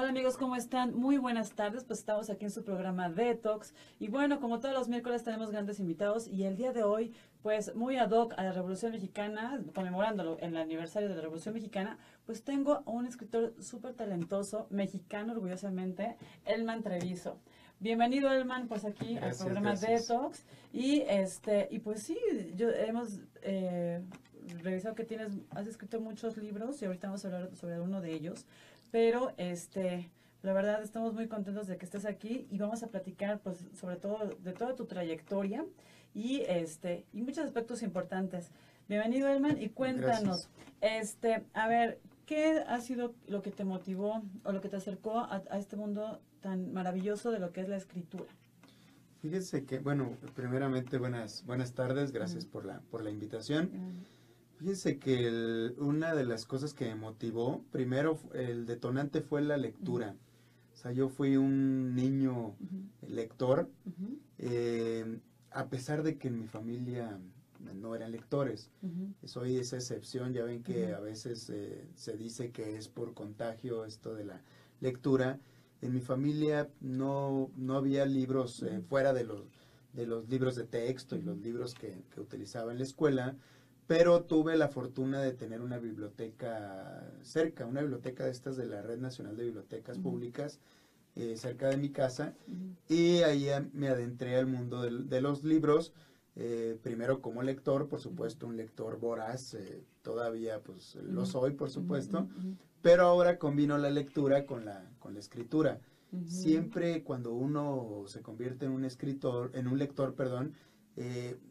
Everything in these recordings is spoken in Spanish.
Hola amigos, ¿cómo están? Muy buenas tardes, pues estamos aquí en su programa Detox y bueno, como todos los miércoles tenemos grandes invitados y el día de hoy, pues muy ad hoc a la Revolución Mexicana, conmemorándolo en el aniversario de la Revolución Mexicana, pues tengo a un escritor súper talentoso, mexicano orgullosamente, Elman Treviso. Bienvenido Elman, pues aquí al programa Detox y pues sí, yo hemos revisado que has escrito muchos libros y ahorita vamos a hablar sobre uno de ellos. Pero la verdad estamos muy contentos de que estés aquí y vamos a platicar pues sobre todo de toda tu trayectoria y y muchos aspectos importantes. Bienvenido Elman y cuéntanos, a ver, ¿qué ha sido lo que te motivó o lo que te acercó a este mundo tan maravilloso de lo que es la escritura? Fíjese que, bueno, primeramente buenas tardes, gracias por la invitación. Fíjese que una de las cosas que me motivó, primero el detonante fue la lectura. O sea, yo fui un niño lector, a pesar de que en mi familia no eran lectores. Soy esa excepción, ya ven que a veces se dice que es por contagio esto de la lectura. En mi familia no había libros fuera de los libros de texto y los libros que utilizaba en la escuela. Pero tuve la fortuna de tener una biblioteca cerca, una biblioteca de estas de la Red Nacional de Bibliotecas Públicas, cerca de mi casa, y ahí me adentré al mundo de los libros, primero como lector, por supuesto, un lector voraz, todavía pues lo soy, por supuesto, pero ahora combino la lectura con la escritura. Siempre cuando uno se convierte en un lector, perdón,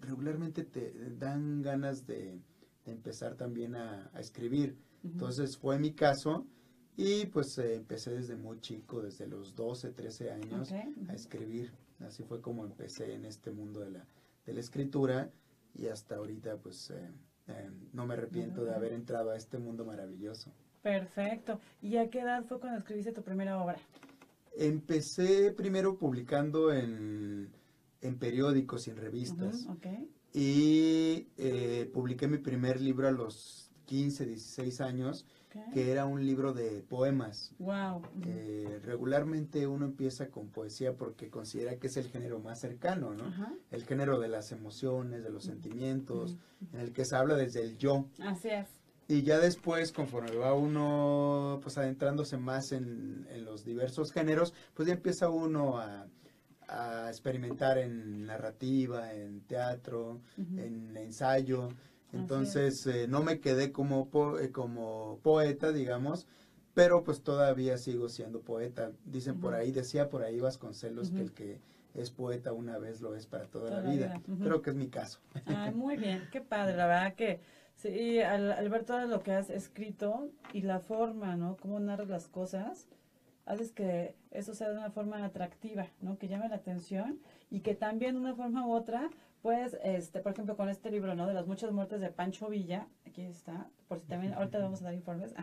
regularmente te dan ganas de empezar también a escribir. Entonces fue mi caso y pues empecé desde muy chico, desde los 12, 13 años a escribir. Así fue como empecé en este mundo de la escritura y hasta ahorita pues no me arrepiento de haber entrado a este mundo maravilloso. Perfecto. ¿Y a qué edad fue cuando escribiste tu primera obra? Empecé primero publicando en periódicos y en revistas. Y publiqué mi primer libro a los 15, 16 años, que era un libro de poemas. Wow. Regularmente uno empieza con poesía porque considera que es el género más cercano, ¿no? El género de las emociones, de los sentimientos, en el que se habla desde el yo. Así es. Y ya después, conforme va uno pues adentrándose más en los diversos géneros, pues ya empieza uno a experimentar en narrativa, en teatro, en ensayo. Entonces no me quedé como poeta, digamos, pero pues todavía sigo siendo poeta. Dicen por ahí, decía por ahí Vasconcelos que el que es poeta una vez lo es para toda la vida. Creo que es mi caso. Ay, muy bien, qué padre, la verdad que sí, al ver todo lo que has escrito y la forma, ¿no? Cómo narras las cosas, haces que eso sea de una forma atractiva, ¿no? Que llame la atención y que también de una forma u otra, pues, por ejemplo, con este libro, ¿no? De las muchas muertes de Pancho Villa, aquí está, por si también, ahorita vamos a dar informes,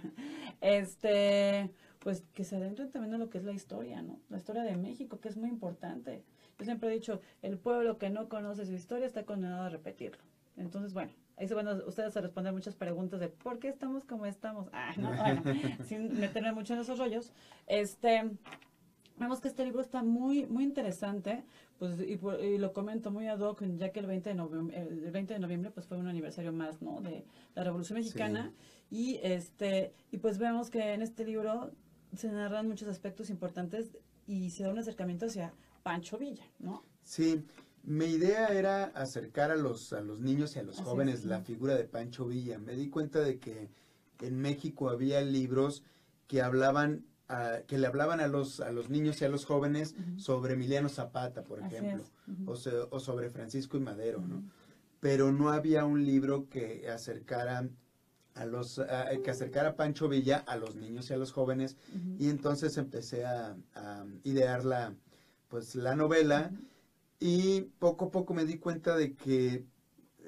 pues, que se adentren también en lo que es la historia, ¿no? La historia de México, que es muy importante. Yo siempre he dicho, el pueblo que no conoce su historia está condenado a repetirlo. Entonces, bueno, ahí se van ustedes a responder muchas preguntas de ¿por qué estamos como estamos? No, bueno, sin meterme mucho en esos rollos. Vemos que este libro está muy, muy interesante, pues, y lo comento muy ad hoc, ya que el 20 de noviembre pues fue un aniversario más, ¿no? De la Revolución Mexicana. Sí. Y pues vemos que en este libro se narran muchos aspectos importantes y se da un acercamiento hacia Pancho Villa, ¿no? Sí, mi idea era acercar a los niños y a los jóvenes la figura de Pancho Villa. Me di cuenta de que en México había libros que que le hablaban a los niños y a los jóvenes sobre Emiliano Zapata, por ejemplo, o sobre Francisco y Madero, ¿no? Pero no había un libro que acercara a Pancho Villa a los niños y a los jóvenes, y entonces empecé a idear la novela. Y poco a poco me di cuenta de que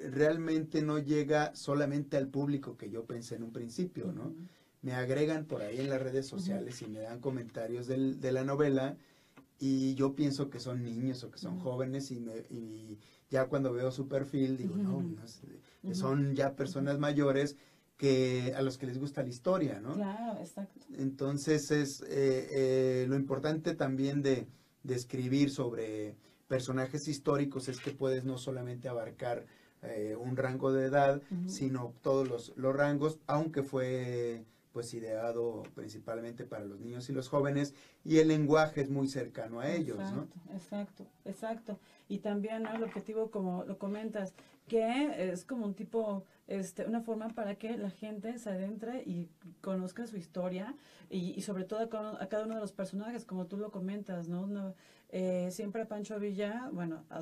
realmente no llega solamente al público que yo pensé en un principio, ¿no? Me agregan por ahí en las redes sociales y me dan comentarios de la novela y yo pienso que son niños o que son jóvenes y ya cuando veo su perfil digo, no, son ya personas mayores que a los que les gusta la historia, ¿no? Claro, exacto. Entonces es lo importante también de escribir sobre personajes históricos es que puedes no solamente abarcar un rango de edad, sino todos los rangos, aunque fue pues ideado principalmente para los niños y los jóvenes, y el lenguaje es muy cercano a ellos, ¿no? Exacto. Y también, ¿no?, el objetivo, como lo comentas, que es como un tipo, una forma para que la gente se adentre y conozca su historia y sobre todo a cada uno de los personajes, como tú lo comentas, ¿no? Siempre a Pancho Villa, bueno, a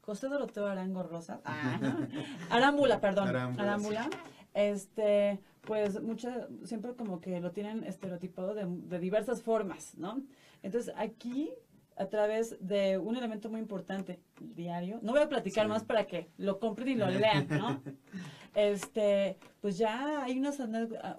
José Doroteo Arango Rosas, Arámbula, perdón, Arámbula, pues siempre como que lo tienen estereotipado de diversas formas, ¿no? Entonces aquí, a través de un elemento muy importante, el diario, no voy a platicar más para que lo compren y lo lean, ¿no? Pues ya hay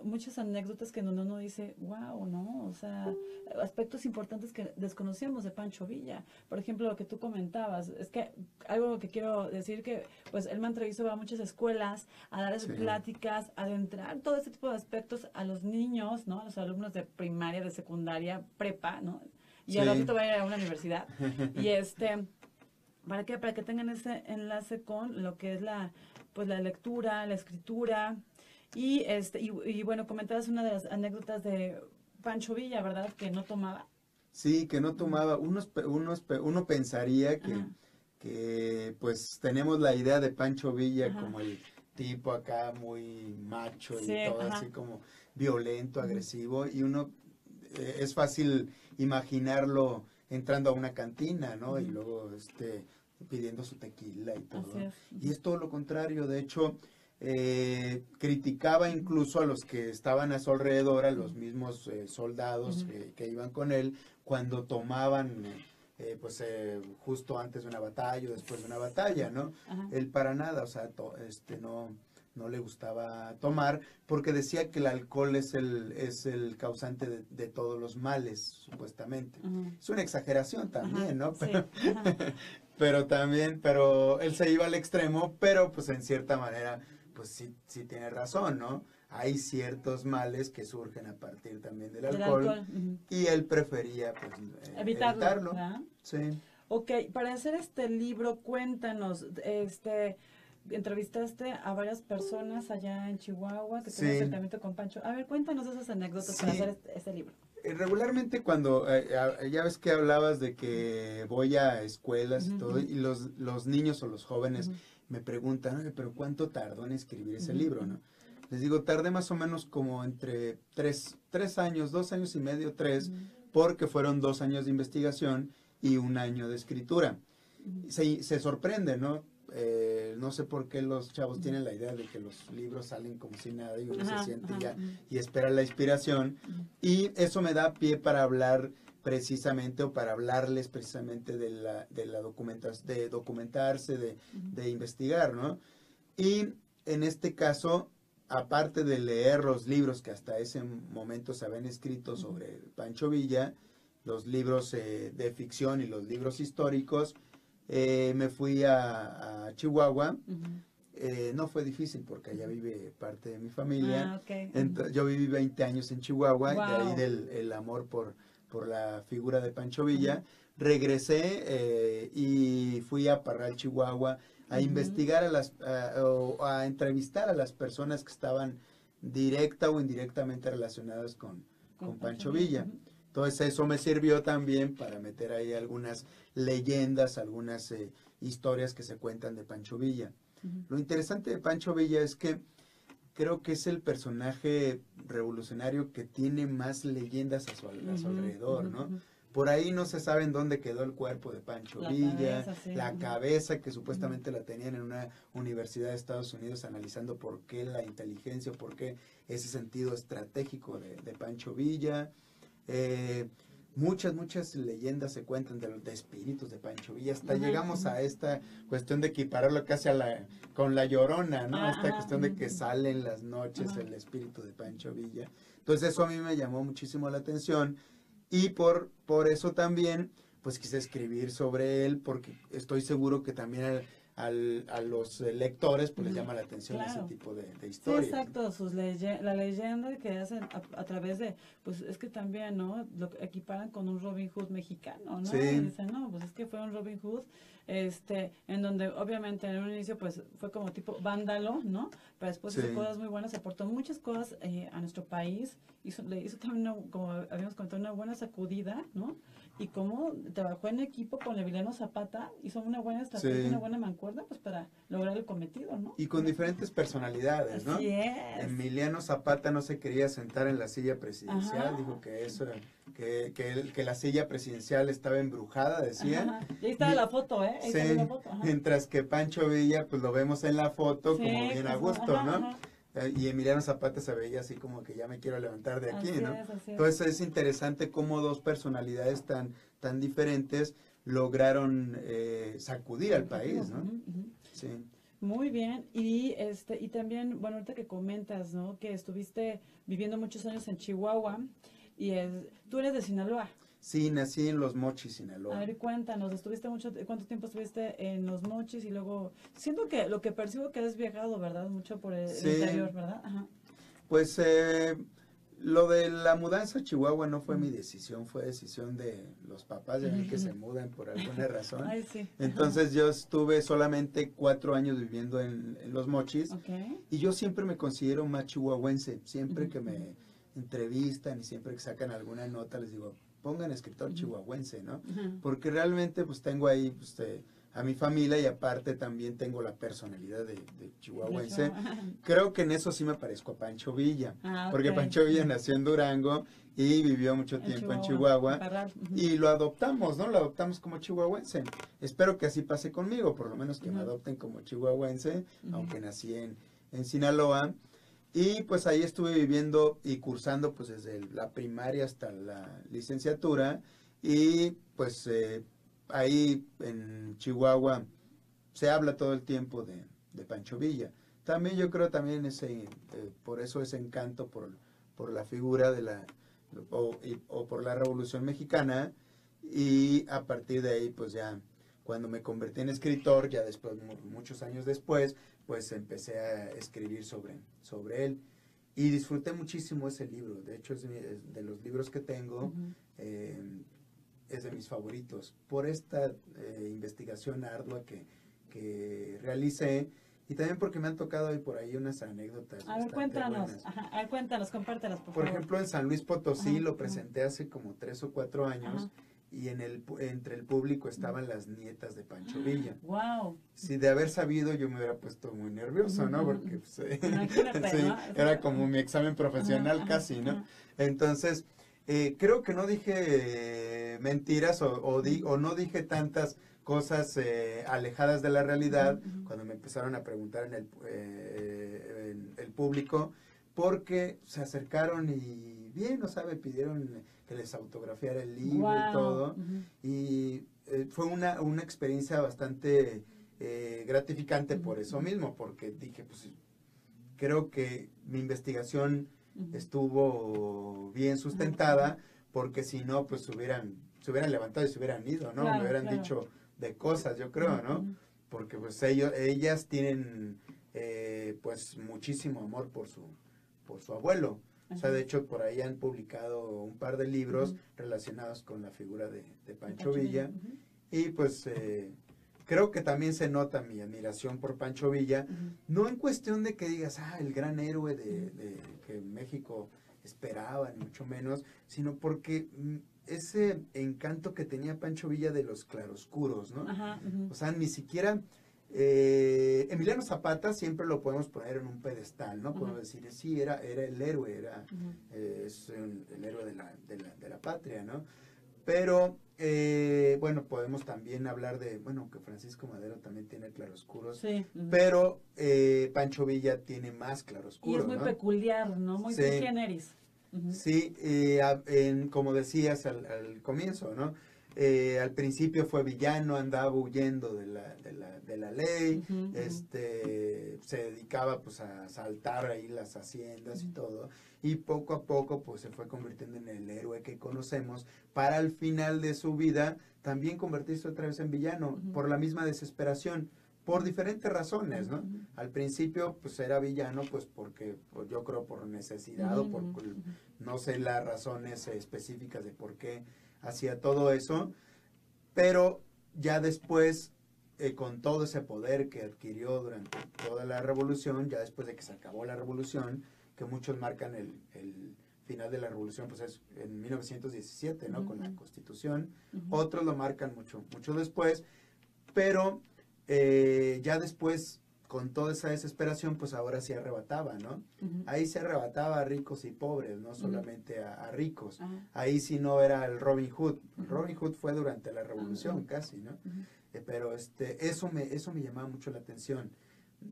muchas anécdotas que uno dice, wow, ¿no? O sea, aspectos importantes que desconocíamos de Pancho Villa. Por ejemplo, lo que tú comentabas, es que algo que quiero decir que, pues, él me entrevistó a muchas escuelas, a darles pláticas, a adentrar todo este tipo de aspectos a los niños, ¿no? A los alumnos de primaria, de secundaria, prepa, ¿no? Y al ratito va a ir a una universidad. Y ¿para qué? Para que tengan ese enlace con lo que es la lectura, la escritura. Y bueno, comentabas una de las anécdotas de Pancho Villa, ¿verdad? Que no tomaba. Sí, que no tomaba. Uno pensaría que pues tenemos la idea de Pancho Villa como el tipo acá muy macho y todo así como violento, agresivo, y uno es fácil imaginarlo entrando a una cantina, ¿no? Y luego pidiendo su tequila y todo. Y es todo lo contrario. De hecho, criticaba incluso a los que estaban a su alrededor, a los mismos soldados que iban con él, cuando tomaban justo antes de una batalla o después de una batalla, ¿no? Él para nada, o sea, no le gustaba tomar, porque decía que el alcohol es el causante de todos los males, supuestamente. Es una exageración también, ¿no? Pero él se iba al extremo, pero pues en cierta manera, pues sí tiene razón, ¿no? Hay ciertos males que surgen a partir también del alcohol. Y él prefería pues evitarlo. Sí. Ok, para hacer este libro, cuéntanos, entrevistaste a varias personas allá en Chihuahua que tenían acercamiento con Pancho. A ver, cuéntanos esas anécdotas para hacer este libro. Regularmente cuando, ya ves que hablabas de que voy a escuelas y todo, y los niños o los jóvenes me preguntan, oye, pero ¿cuánto tardó en escribir ese libro, no? Les digo, tardé más o menos como entre 3 años, 2 años y medio, 3, porque fueron 2 años de investigación y 1 año de escritura. Se sorprende, ¿no? No sé por qué los chavos tienen la idea de que los libros salen como si nada y uno se siente ya y espera la inspiración. Y eso me da pie para hablar precisamente o para hablarles precisamente de la documentación, de documentarse, de investigar, ¿no? Y en este caso, aparte de leer los libros que hasta ese momento se habían escrito sobre Pancho Villa, los libros de ficción y los libros históricos, me fui a Chihuahua. No fue difícil porque allá vive parte de mi familia. Yo viví 20 años en Chihuahua, de ahí el amor por la figura de Pancho Villa. Regresé y fui a Parral, Chihuahua, a investigar a entrevistar a las personas que estaban directa o indirectamente relacionadas con Pancho Villa. Entonces eso me sirvió también para meter ahí algunas leyendas, algunas historias que se cuentan de Pancho Villa. Lo interesante de Pancho Villa es que creo que es el personaje revolucionario que tiene más leyendas a su alrededor, ¿no? Por ahí no se sabe en dónde quedó el cuerpo de Pancho Villa, la cabeza que supuestamente la tenían en una universidad de Estados Unidos analizando por qué la inteligencia, por qué ese sentido estratégico de Pancho Villa. Muchas leyendas se cuentan de espíritus de Pancho Villa. Hasta llegamos a esta cuestión de equipararlo casi con la Llorona, ¿no? Esta cuestión de que sale en las noches el espíritu de Pancho Villa. Entonces eso a mí me llamó muchísimo la atención. Y por eso también, pues quise escribir sobre él, porque estoy seguro que también a los lectores pues les llama la atención Claro. ese tipo de Sí, historias. exacto, la leyenda que hacen a través de, pues es que también, ¿no? Lo equiparan con un Robin Hood mexicano, ¿no? Sí. Y dicen, no, pues es que fue un Robin Hood, en donde obviamente en un inicio pues fue como tipo vándalo, ¿no? Pero después hizo Sí. cosas muy buenas, aportó muchas cosas a nuestro país, le hizo también, como habíamos comentado, una buena sacudida, ¿no? Y cómo trabajó en equipo con Emiliano Zapata, hizo una buena estrategia, Sí. una buena mancuerna, pues para lograr el cometido, ¿no? Y con diferentes personalidades, ¿no? Así es. Emiliano Zapata no se quería sentar en la silla presidencial, Ajá. dijo que eso era, que la silla presidencial estaba embrujada, decía. Ajá. Y ahí está la foto, ¿eh? Ahí Sí, sale la foto. Ajá. mientras que Pancho Villa, pues lo vemos en la foto Sí, como bien a pues, gusto, ajá, ¿no? ajá. Y Emiliano Zapata se veía así como que ya me quiero levantar de aquí, Así ¿no? es, así es. Entonces es interesante cómo dos personalidades tan diferentes lograron sacudir al país, ¿no? Ujú, ujú. Sí. Muy bien. Y también, bueno, ahorita que comentas, ¿no? Que estuviste viviendo muchos años en Chihuahua tú eres de Sinaloa. Sí, nací en Los Mochis, A Sinaloa. ver, cuéntanos, ¿cuánto tiempo estuviste en Los Mochis? Y luego, siento que lo que percibo que has viajado, ¿verdad? Mucho por el Sí. interior, ¿verdad? Ajá. Pues lo de la mudanza a Chihuahua no fue mi decisión, fue decisión de los papás de mí que se mudan por alguna razón. Ay, sí. Entonces yo estuve solamente 4 años viviendo en Los Mochis Ok. y yo siempre me considero más chihuahuense. Siempre que me entrevistan y siempre que sacan alguna nota les digo, pongan escritor chihuahuense, ¿no? Ujú. Porque realmente pues tengo ahí pues, a mi familia y aparte también tengo la personalidad de chihuahuense. Creo que en eso sí me parezco a Pancho Villa, Ah, porque ok. Pancho Villa nació en Durango y vivió mucho tiempo en Chihuahua. en Parral. Ujú. Y lo adoptamos, ¿no? Lo adoptamos como chihuahuense. Espero que así pase conmigo, por lo menos que me Ujú. adopten como chihuahuense, Ujú. aunque nací en Sinaloa. Y pues ahí estuve viviendo y cursando pues desde la primaria hasta la licenciatura. Y pues ahí en Chihuahua se habla todo el tiempo de Pancho Villa. También yo creo también por eso ese encanto por la figura o por la Revolución Mexicana, y a partir de ahí pues ya cuando me convertí en escritor, ya después, muchos años después, pues empecé a escribir sobre él y disfruté muchísimo ese libro. De hecho es de los libros que tengo. Ujú. Es de mis favoritos por esta investigación ardua que realicé, y también porque me han tocado ahí por ahí unas anécdotas A ver, bastante cuéntanos. buenas. Ajá. A ver, cuéntanos, compártelas, por Por favor. ejemplo, en San Luis Potosí Ajá, lo ajá. presenté hace como 3 o 4 años, Ajá. y entre el público estaban las nietas de Pancho Villa. Wow. Si de haber sabido yo me hubiera puesto muy nervioso, ¿no? Ujú, Porque pues, Imagínate, sí, ¿no? era como mi examen profesional Ajá, casi, ¿no? ajá. Entonces, creo que no dije mentiras o no dije tantas cosas alejadas de la realidad Ujú. cuando me empezaron a preguntar en el público, porque se acercaron y bien, ¿no sabe? Pidieron que les autografiara el libro y Guau. todo. Ujú. Y fue una experiencia bastante gratificante por eso mismo, porque dije, pues creo que mi investigación Ujú. estuvo bien sustentada, porque si no, pues se hubieran levantado y se hubieran ido, ¿no? Claro, Me hubieran claro. dicho de cosas, yo creo, ¿no? Ujú. Porque pues ellas tienen pues muchísimo amor por su abuelo. O sea, Ajá. de hecho, por ahí han publicado un par de libros Ujú. relacionados con la figura de Pancho Pancho Villa. Ujú. Y pues creo que también se nota mi admiración por Pancho Villa, Ujú. no en cuestión de que digas, el gran héroe de que México esperaba, ni mucho menos, sino porque ese encanto que tenía Pancho Villa de los claroscuros, ¿no? Ajá. Ujú. O sea, ni siquiera Emiliano Zapata siempre lo podemos poner en un pedestal, ¿no? Podemos decir, sí, era el héroe, Ujú. es el héroe de la patria, ¿no? Pero, bueno, podemos también hablar que Francisco Madero también tiene claroscuros, Sí. Ujú. pero Pancho Villa tiene más Y claroscuros, es muy ¿no? peculiar, ¿no? Muy Sí. sui generis. Ujú. Sí, como decías al comienzo, ¿no? Al principio fue villano, andaba huyendo de la ley, Ujú, ujú. se dedicaba pues a asaltar ahí las haciendas y todo, y poco a poco pues se fue convirtiendo en el héroe que conocemos, para al final de su vida también convertirse otra vez en villano, Ujú. por la misma desesperación, por diferentes razones, ¿no? Al principio, pues era villano, pues porque, pues, yo creo por necesidad o por, no sé las razones específicas de por qué hacía todo eso, pero ya después, con todo ese poder que adquirió durante toda la revolución, ya después de que se acabó la revolución, que muchos marcan el final de la revolución, pues es en 1917, ¿no? Con la Constitución, otros lo marcan mucho después, pero ya después, con toda esa desesperación, pues ahora sí arrebataba, ¿no? Ahí se arrebataba a ricos y pobres, no solamente a ricos. Ahí sí no era el Robin Hood. Robin Hood fue durante la revolución casi, ¿no? Pero eso me llamaba mucho la atención.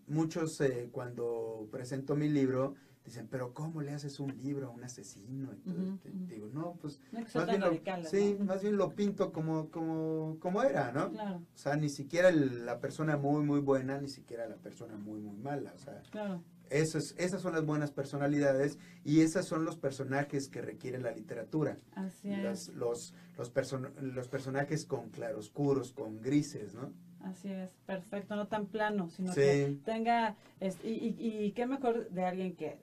Muchos, cuando presento mi libro, dicen, pero ¿cómo le haces un libro a un asesino? Entonces, digo, no, pues más bien radical, sí, ¿no? Más bien lo pinto como era, ¿no? Claro. O sea, ni siquiera la persona muy, muy buena, ni siquiera la persona muy, muy mala. O sea, claro. Esas son las buenas personalidades y esos son los personajes que requiere la literatura. Así es. Los personajes con claroscuros, con grises, ¿no? Así es, perfecto, no tan plano, sino sí. que tenga, y qué mejor de alguien que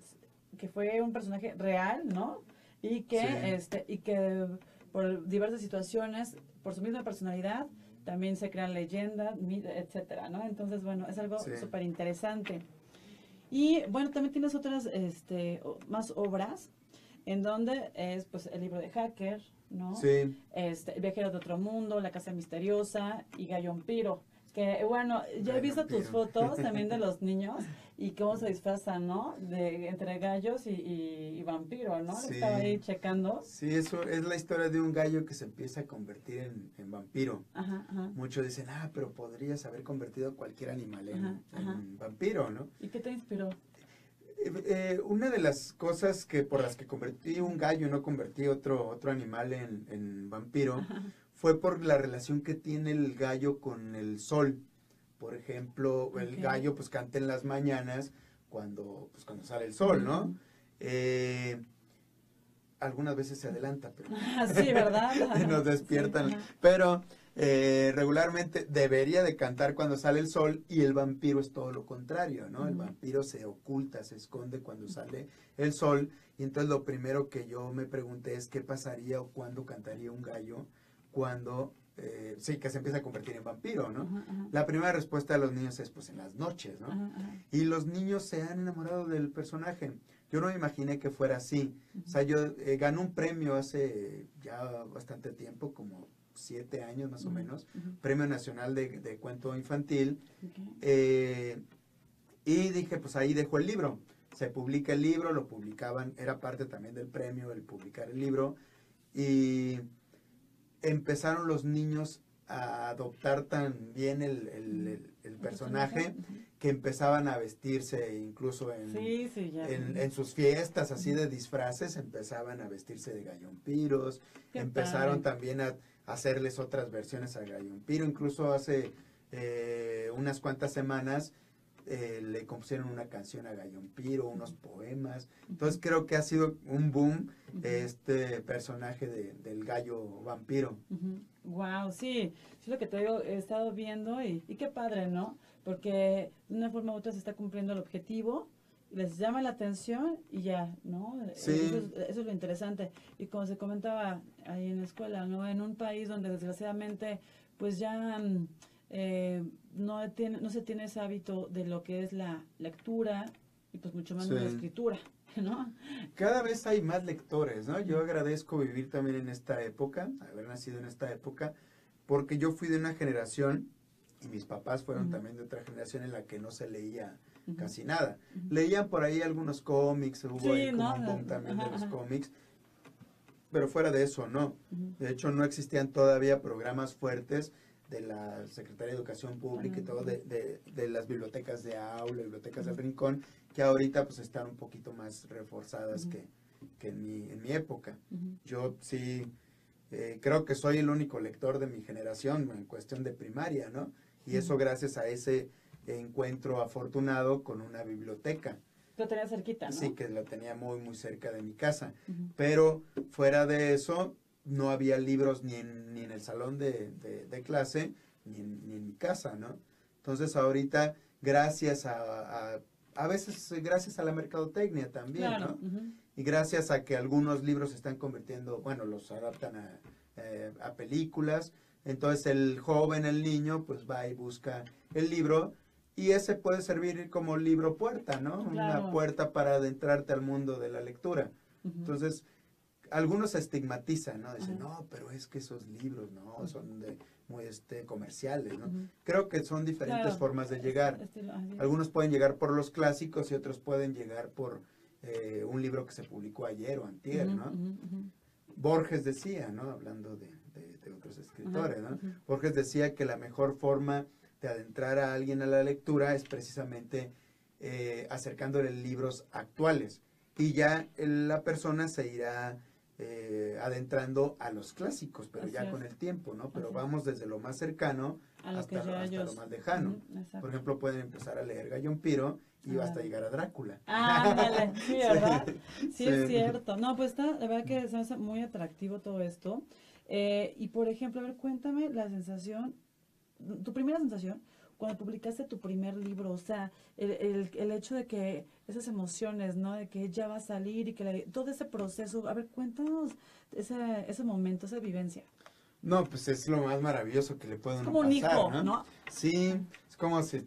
fue un personaje real, ¿no? Y que, sí. Y que por diversas situaciones, por su misma personalidad, también se crean leyendas, etcétera, ¿no? Entonces, bueno, es algo súper interesante. Y, bueno, también tienes otras, más obras, en donde es, pues, el libro de Hacker, ¿no? Sí. Viajeros de otro mundo, La casa misteriosa y Gallo Vampiro. Que bueno, ya he visto tus fotos también de los niños y cómo se disfrazan, ¿no? Entre gallos y vampiro, ¿no? Sí. Estaba ahí checando. Sí, eso es la historia de un gallo que se empieza a convertir en vampiro. Ajá. Muchos dicen, pero podrías haber convertido cualquier animal en vampiro, ¿no? ¿Y qué te inspiró? Una de las cosas por las que convertí un gallo, no convertí otro animal en vampiro, fue por la relación que tiene el gallo con el sol. Por ejemplo, el gallo pues canta en las mañanas cuando sale el sol, ¿no? Algunas veces se adelanta, pero sí, ¿verdad? nos despiertan. Sí, pero regularmente debería de cantar cuando sale el sol y el vampiro es todo lo contrario, ¿no? El vampiro se oculta, se esconde cuando sale el sol y entonces lo primero que yo me pregunté es qué pasaría o cuándo cantaría un gallo cuando que se empieza a convertir en vampiro, ¿no? La primera respuesta de los niños es pues en las noches, ¿no? Y los niños se han enamorado del personaje. Yo no me imaginé que fuera así. O sea, yo gané un premio hace ya bastante tiempo, como 7 años más o menos, Premio Nacional de Cuento Infantil, y dije, pues ahí dejo el libro. Se publica el libro, lo publicaban, era parte también del premio el publicar el libro, y empezaron los niños a adoptar también el personaje, que empezaban a vestirse incluso en sus fiestas así de disfraces, empezaban a vestirse de gallompiros, empezaron también a hacerles otras versiones a Gallompiro, incluso hace unas cuantas semanas le compusieron una canción a Gallompiro, unos poemas. Entonces creo que ha sido un boom este personaje del gallo vampiro. Wow, sí, lo que te digo, he estado viendo y qué padre, ¿no? Porque de una forma u otra se está cumpliendo el objetivo, les llama la atención y ya, ¿no? Sí. Eso es lo interesante. Y como se comentaba ahí en la escuela, ¿no? En un país donde desgraciadamente pues ya no se tiene ese hábito de lo que es la lectura y pues mucho menos la escritura, ¿no? Cada vez hay más lectores, ¿no? Yo agradezco vivir también en esta época, haber nacido en esta época, porque yo fui de una generación y mis papás fueron también de otra generación en la que no se leía casi nada. Leían por ahí algunos cómics, hubo ahí como un boom también de los cómics, pero fuera de eso, no. De hecho, no existían todavía programas fuertes de la Secretaría de Educación Pública y todo, de las bibliotecas de aula, bibliotecas del rincón, que ahorita pues están un poquito más reforzadas que en mi época. Yo sí creo que soy el único lector de mi generación en cuestión de primaria, ¿no? Y eso gracias a ese encuentro afortunado con una biblioteca. Lo tenía cerquita, ¿no? Sí, que la tenía muy, muy cerca de mi casa. Pero fuera de eso, no había libros ni en el salón de clase, ni en mi casa, ¿no? Entonces ahorita, gracias a veces gracias a la mercadotecnia también, Claro. ¿no? Y gracias a que algunos libros se están convirtiendo, bueno, los adaptan a películas, entonces el joven, el niño, pues va y busca el libro y ese puede servir como libro puerta, ¿no? Claro. Una puerta para adentrarte al mundo de la lectura. Entonces, algunos se estigmatizan, ¿no? Dicen, no, pero es que esos libros, ¿no? Son muy comerciales, ¿no? Creo que son diferentes formas de llegar. Algunos pueden llegar por los clásicos y otros pueden llegar por un libro que se publicó ayer o antier, ¿no? Borges decía, ¿no? Hablando de otros escritores, ¿no? Borges decía que la mejor forma de adentrar a alguien a la lectura es precisamente acercándole libros actuales. Y ya la persona se irá adentrando a los clásicos, pero ya con el tiempo, ¿no? Pero vamos desde lo más cercano hasta lo más lejano. Por ejemplo, pueden empezar a leer Gallón Piro y hasta llegar a Drácula. Ándale, sí, ¿verdad? Sí, es cierto. No, pues está, la verdad que se me hace muy atractivo todo esto. Y por ejemplo, a ver, cuéntame la sensación, tu primera sensación cuando publicaste tu primer libro, o sea, el hecho de que esas emociones, ¿no? De que ya va a salir y que todo ese proceso, a ver, cuéntanos ese momento, esa vivencia. No, pues es lo más maravilloso que le puede uno pasar, un hijo, ¿no? Sí, es como si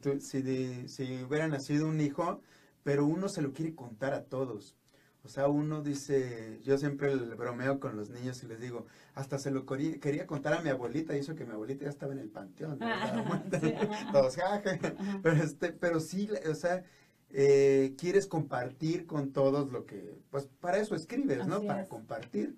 hubiera nacido un hijo, pero uno se lo quiere contar a todos. O sea, uno dice, yo siempre bromeo con los niños y les digo, hasta se lo quería contar a mi abuelita, y eso que mi abuelita ya estaba en el panteón, ¿no? Sí, todos, pero sí, o sea, quieres compartir con todos lo que, pues para eso escribes, ¿no? Para compartir,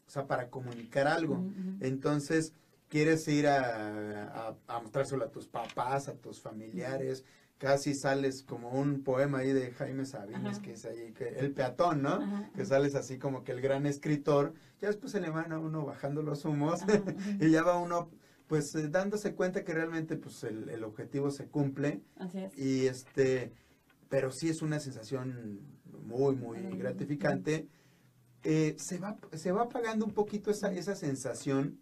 o sea, para comunicar algo. Entonces, quieres ir a mostrárselo a tus papás, a tus familiares. Casi sales como un poema ahí de Jaime Sabines, que es ahí, El peatón, ¿no? Que sales así como que el gran escritor, ya después se le van a uno bajando los humos, y ya va uno pues dándose cuenta que realmente pues el objetivo se cumple. Así es. Y pero sí es una sensación muy, muy gratificante. Se va apagando un poquito esa sensación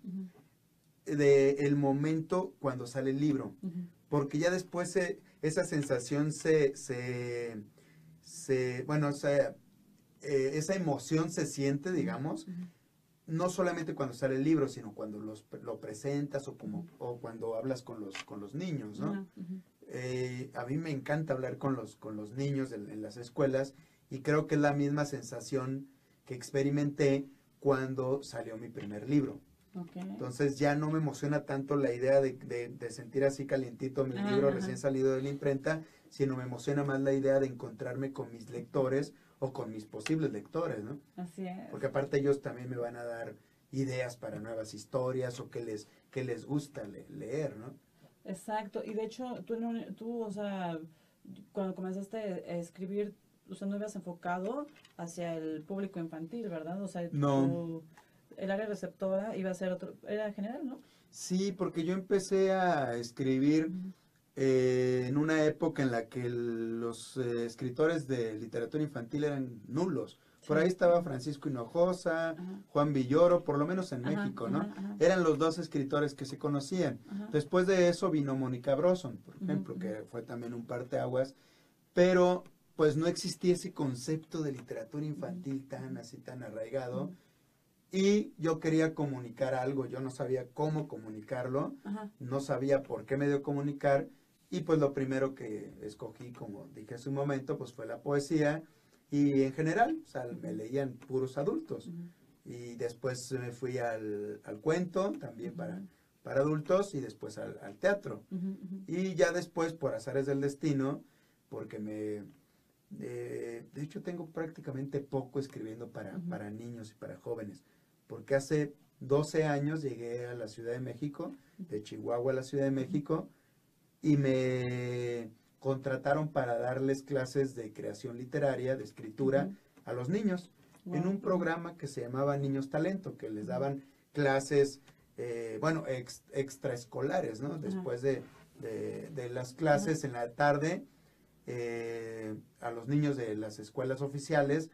del momento cuando sale el libro, porque ya después esa sensación bueno, o sea, esa emoción se siente, digamos, no solamente cuando sale el libro, sino cuando lo presentas o cuando hablas con los niños, ¿no? A mí me encanta hablar con los niños en las escuelas y creo que es la misma sensación que experimenté cuando salió mi primer libro. Entonces ya no me emociona tanto la idea de sentir así calientito mi libro recién salido de la imprenta, sino me emociona más la idea de encontrarme con mis lectores o con mis posibles lectores, ¿no? Así es. Porque aparte ellos también me van a dar ideas para nuevas historias o que les gusta leer, ¿no? Exacto, y de hecho tú, o sea, cuando comenzaste a escribir, o sea, no ibas enfocado hacia el público infantil, ¿verdad? O sea, no. El área receptora iba a ser era general, ¿no? Sí, porque yo empecé a escribir en una época en la que los escritores de literatura infantil eran nulos. Por ahí estaba Francisco Hinojosa, Juan Villoro, por lo menos en México, ¿no? Eran los dos escritores que se conocían. Después de eso vino Mónica Brosson, por ejemplo, que fue también un parteaguas, pero pues no existía ese concepto de literatura infantil tan arraigado. Y yo quería comunicar algo, yo no sabía cómo comunicarlo, no sabía por qué medio comunicar, y pues lo primero que escogí, como dije hace un momento, pues fue la poesía, y en general, o sea, me leían puros adultos. Y después me fui al cuento, también para adultos, y después al teatro. Y ya después, por azares del destino, porque de hecho tengo prácticamente poco escribiendo para niños y para jóvenes, porque hace 12 años llegué a la Ciudad de México, de Chihuahua a la Ciudad de México, y me contrataron para darles clases de creación literaria, de escritura, a los niños, en un programa que se llamaba Niños Talento, que les daban clases, extraescolares, ¿no? Después de las clases en la tarde, a los niños de las escuelas oficiales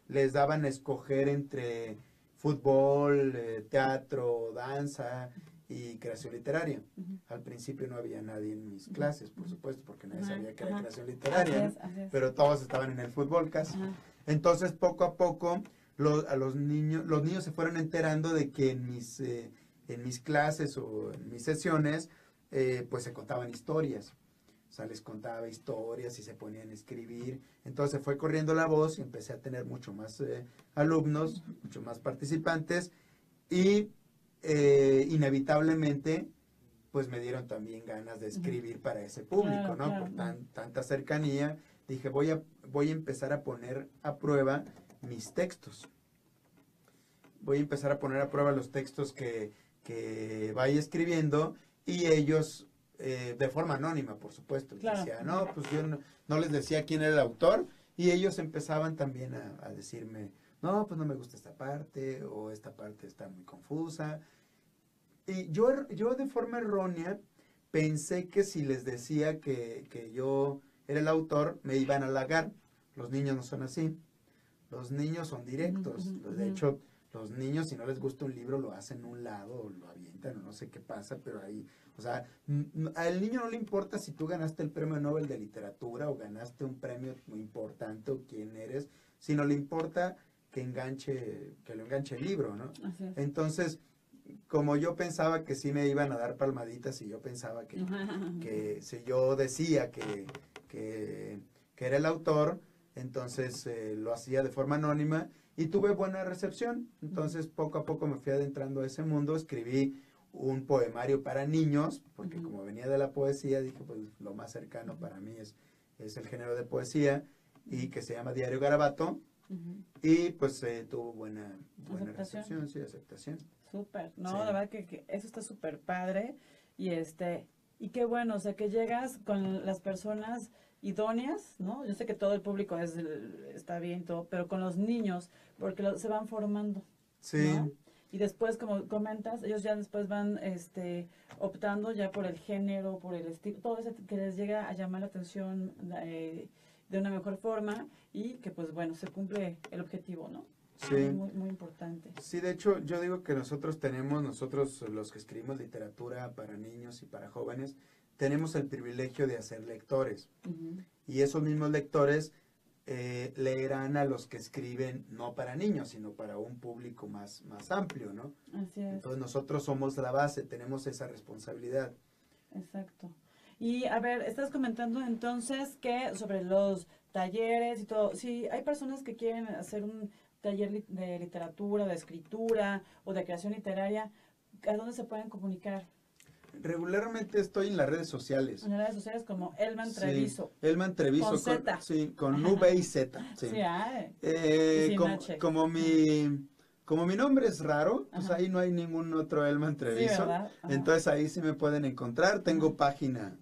les daban a escoger entre fútbol, teatro, danza, y creación literaria. Ujú. Al principio no había nadie en mis Ujú. clases, por supuesto, porque nadie Ajá, sabía que era ajá. creación literaria, ¿no? Así es. Pero todos estaban en el fútbol casi. Ajá. Entonces, poco a poco, a los niños se fueron enterando de que en mis clases o en mis sesiones, pues se contaban historias. O sea, les contaba historias y se ponían a escribir. Entonces fue corriendo la voz y empecé a tener mucho más alumnos, mucho más participantes y inevitablemente pues me dieron también ganas de escribir para ese público, Claro, ¿no? claro. Por tanta cercanía, dije voy a empezar a poner a prueba mis textos. Voy a empezar a poner a prueba los textos que vaya escribiendo y ellos de forma anónima, por supuesto. Claro. Decía, no, pues yo no les decía quién era el autor y ellos empezaban también a decirme, no, pues no me gusta esta parte o esta parte está muy confusa. Y yo de forma errónea pensé que si les decía que yo era el autor, me iban a halagar. Los niños no son así. Los niños son directos. De hecho, los niños, si no les gusta un libro, lo hacen a un lado, o lo avientan, o no sé qué pasa, pero ahí, o sea, al niño no le importa si tú ganaste el premio Nobel de Literatura o ganaste un premio muy importante o quién eres, sino le importa que lo enganche el libro, ¿no? Así es. Entonces, como yo pensaba que sí me iban a dar palmaditas y yo pensaba que si yo decía que era el autor, entonces lo hacía de forma anónima y tuve buena recepción. Entonces poco a poco me fui adentrando a ese mundo, escribí un poemario para niños, porque como venía de la poesía, dije pues lo más cercano para mí es el género de poesía y que se llama Diario Garabato. Y pues tuvo buena recepción, sí, aceptación. Súper, no, Sí. la verdad que eso está súper padre y qué bueno, o sea, que llegas con las personas idóneas, ¿no? Yo sé que todo el público está bien todo, pero con los niños, porque se van formando, Sí. ¿no? Y después, como comentas, ellos ya después van optando ya por el género, por el estilo, todo eso que les llega a llamar la atención de una mejor forma y que pues bueno, se cumple el objetivo, ¿no? Sí. Muy, muy importante. Sí, de hecho, yo digo que nosotros los que escribimos literatura para niños y para jóvenes, tenemos el privilegio de hacer lectores. Y esos mismos lectores leerán a los que escriben no para niños, sino para un público más amplio, ¿no? Así es. Entonces nosotros somos la base, tenemos esa responsabilidad. Exacto. Y a ver, estás comentando entonces que sobre los talleres y todo, si hay personas que quieren hacer un taller de literatura, de escritura o de creación literaria, ¿a dónde se pueden comunicar? Regularmente estoy en las redes sociales. En las redes sociales como Elman Sí, Treviso. Elman Treviso. Con Z. Sí, con V y Z. Sí. Sí, Eh, sin como, H. como mi nombre es raro, pues Ajá. ahí no hay ningún otro Elman Treviso. Sí, ¿verdad? Ajá. Entonces ahí sí me pueden encontrar. Tengo Ajá. página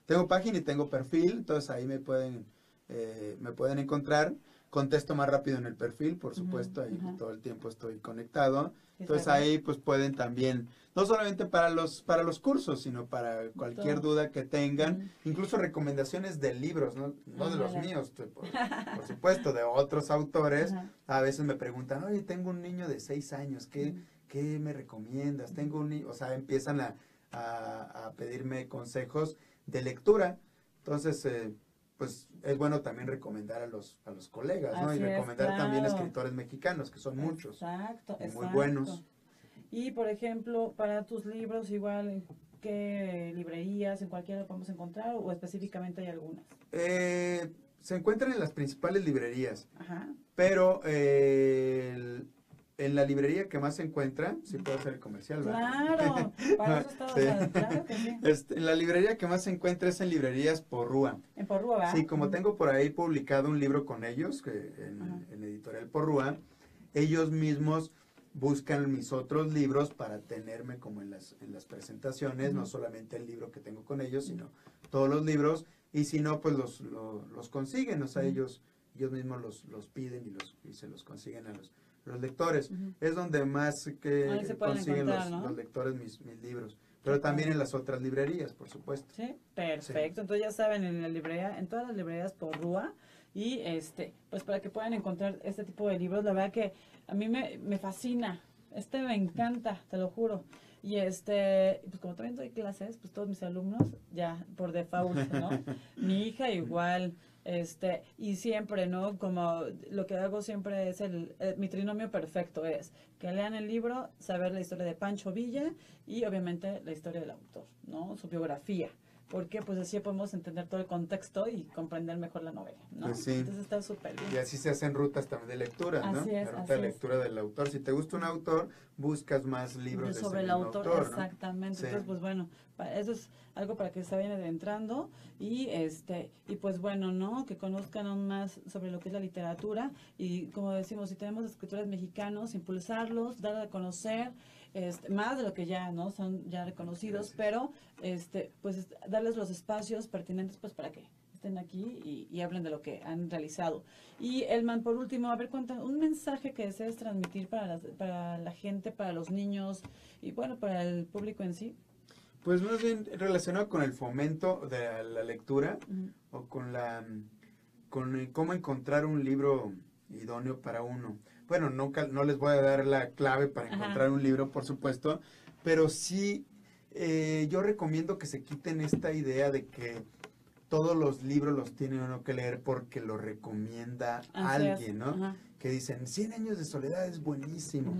tengo página y tengo perfil, entonces ahí me pueden encontrar. Contesto más rápido en el perfil, por supuesto, ahí todo el tiempo estoy conectado. Entonces ahí pues pueden también, no solamente para los cursos, sino para cualquier duda que tengan, incluso recomendaciones de libros, no de los míos, por supuesto, de otros autores. A veces me preguntan, oye, tengo un niño de 6 años, ¿qué me recomiendas? Tengo un niño, o sea, empiezan a pedirme consejos de lectura. Entonces, pues es bueno también recomendar a los colegas, ¿no? Así Y recomendar es, también claro. escritores mexicanos, que son muchos. Exacto, y muy exacto. buenos. Y, por ejemplo, para tus libros, igual, ¿en qué librerías, en cualquiera lo podemos encontrar o específicamente hay algunas? Se encuentran en las principales librerías, Ajá. pero en la librería que más se encuentra, sí puedo hacer el comercial, ¿verdad? Claro, para eso está, Sí. o sea, claro que sí. En la librería que más se encuentra es en librerías Porrúa. En Porrúa, ¿verdad? Sí, como tengo por ahí publicado un libro con ellos, Ajá. en Editorial Porrúa, ellos mismos buscan mis otros libros para tenerme como en las presentaciones, no solamente el libro que tengo con ellos, sino todos los libros, y si no, pues los consiguen, o sea, ellos mismos los piden y se los consiguen a los lectores. Es donde más que se pueden consiguen encontrar, ¿no? los lectores mis libros, pero también en las otras librerías, por supuesto. Sí, perfecto. Sí. Entonces ya saben, en la librería, en todas las librerías Porrúa, y pues para que puedan encontrar este tipo de libros, la verdad que a mí me fascina Me encanta, te lo juro. Y pues como también doy clases, pues todos mis alumnos ya por default, ¿no? Mi hija igual, y siempre, ¿no? Como lo que hago siempre es mi trinomio perfecto es que lean el libro, saber la historia de Pancho Villa y obviamente la historia del autor, ¿no? Su biografía. Porque pues así podemos entender todo el contexto y comprender mejor la novela, ¿no? Pues sí. Entonces está súper bien. Y así se hacen rutas también de lectura, ¿no? Así es, la ruta de lectura del autor. Si te gusta un autor, buscas más libros de sobre ese el mismo autor, ¿no? exactamente. Sí. Entonces, pues bueno, eso es algo para que se vayan adentrando y pues bueno, ¿no? Que conozcan aún más sobre lo que es la literatura y como decimos, si tenemos escritores mexicanos, impulsarlos, dar a conocer más de lo que ya no son ya reconocidos, pero pues darles los espacios pertinentes pues para que estén aquí y hablen de lo que han realizado. Y Elman, por último, a ver, cuéntanos un mensaje que desees transmitir para la gente, para los niños y bueno, para el público en sí. Pues más bien relacionado con el fomento de la lectura o con cómo encontrar un libro idóneo para uno. Bueno, no les voy a dar la clave para encontrar un libro, por supuesto, pero sí yo recomiendo que se quiten esta idea de que todos los libros los tiene uno que leer porque lo recomienda alguien, ¿no? Ajá. Que dicen, 100 años de soledad es buenísimo.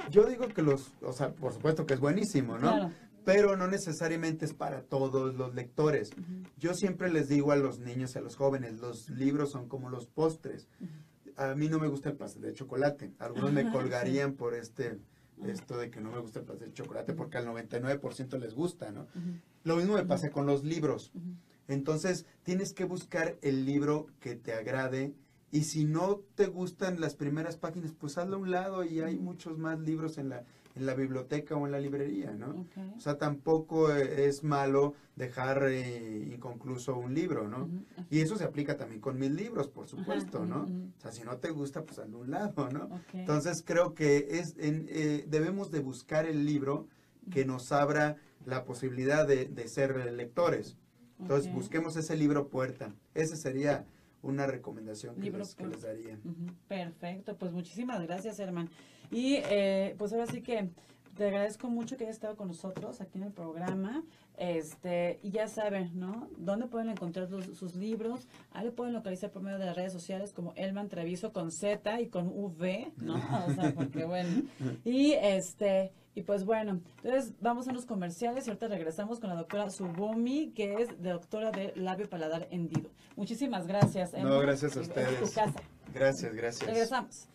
Yo digo que o sea, por supuesto que es buenísimo, ¿no? Claro. Pero no necesariamente es para todos los lectores. Yo siempre les digo a los niños y a los jóvenes, los libros son como los postres. A mí no me gusta el pastel de chocolate. Algunos me colgarían por esto de que no me gusta el pastel de chocolate porque al 99% les gusta, ¿no? Lo mismo me pasa con los libros. Entonces, tienes que buscar el libro que te agrade y si no te gustan las primeras páginas, pues hazlo a un lado y hay muchos más libros en la biblioteca o en la librería, ¿no? Okay. O sea, tampoco es malo dejar inconcluso un libro, ¿no? Y eso se aplica también con mis libros, por supuesto, ¿no? O sea, si no te gusta, pues hazlo a un lado, ¿no? Okay. Entonces, creo que debemos de buscar el libro que nos abra la posibilidad de ser lectores. Entonces, busquemos ese libro puerta. Esa sería una recomendación que les daría. Perfecto, pues muchísimas gracias, Herman. Y pues ahora sí que te agradezco mucho que hayas estado con nosotros aquí en el programa. Y ya saben, ¿no? ¿Dónde pueden encontrar sus libros? Ahí lo pueden localizar por medio de las redes sociales como Elman Treviso con Z y con V, ¿no? O sea, porque bueno. Y pues bueno, entonces vamos a los comerciales y ahorita regresamos con la doctora Subumi, que es doctora de labio paladar hendido. Muchísimas gracias. No, gracias a ustedes. Es tu casa. Gracias. Regresamos.